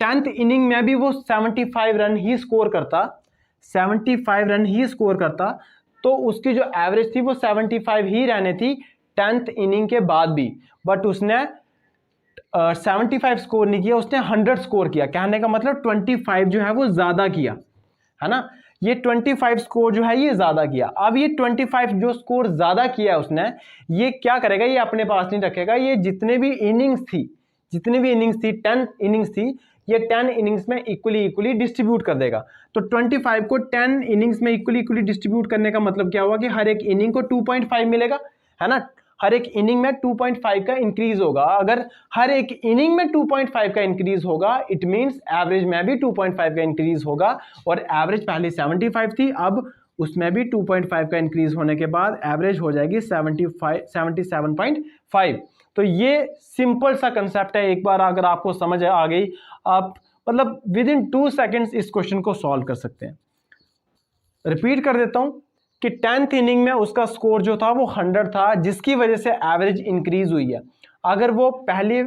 10th इनिंग में भी वो 75 रन ही स्कोर करता, 75 रन ही स्कोर करता, तो उसकी जो एवरेज थी वो 75 ही रहने थी 10th इनिंग के बाद भी। बट उसने 75 स्कोर नहीं किया, उसने 100 स्कोर किया। कहने का मतलब 25 जो है वो ज्यादा किया, है ना। ये 25 स्कोर जो है ये ज्यादा किया। अब ये 25 जो स्कोर ज्यादा किया है उसने, ये क्या करेगा? ये अपने पास नहीं रखेगा। ये जितने भी इनिंग्स थी 10 इनिंग्स थी, ये 10 इनिंग्स में इक्वली डिस्ट्रीब्यूट कर देगा। तो 25 को 10 इनिंग्स में इक्वली डिस्ट्रीब्यूट करने का मतलब क्या हुआ कि हर एक इनिंग को 2.5 मिलेगा, है ना। हर एक इनिंग में 2.5 का इंक्रीज होगा। अगर हर एक इनिंग में 2.5 का इंक्रीज होगा, इट मींस एवरेज में भी 2.5 का इंक्रीज होगा। और एवरेज पहले 75 थी, अब उसमें भी 2.5 का इंक्रीज होने के बाद एवरेज हो जाएगी 77.5। तो ये सिंपल सा कंसेप्ट है। एक बार अगर आपको समझ आ गई, आप मतलब विद इन 2 सेकेंड्स इस क्वेश्चन को सॉल्व कर सकते हैं। रिपीट कर देता हूं कि 10th इनिंग में उसका स्कोर जो था वो 100 था, जिसकी वजह से एवरेज इंक्रीज हुई है। अगर वो पहले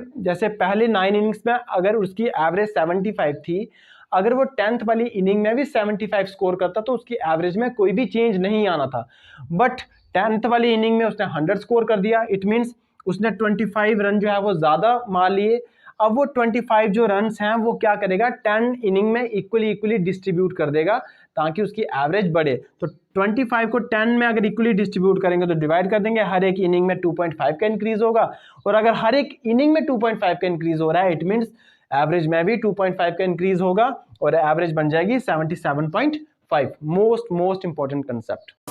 9 इनिंग्स में अगर उसकी एवरेज 75 थी, अगर वो 10th वाली इनिंग में भी 75 स्कोर करता तो उसकी एवरेज में कोई भी चेंज नहीं आना था। बट 10th वाली इनिंग में उसने 100 स्कोर कर दिया। इट मीन्स उसने 25 रन जो है वो ज्यादा मार लिए। अब वो 25 जो रन्स हैं वो क्या करेगा? 10 इनिंग में इक्वली डिस्ट्रीब्यूट कर देगा ताकि उसकी एवरेज बढ़े। तो 25 को 10 में अगर इक्वली डिस्ट्रीब्यूट करेंगे तो डिवाइड कर देंगे, हर एक इनिंग में 2.5 का इंक्रीज होगा। और अगर हर एक इनिंग में 2.5 का इंक्रीज हो रहा है, इट मीन्स एवरेज में भी 2.5 का इंक्रीज होगा और एवरेज बन जाएगी 77.5। Most important concept.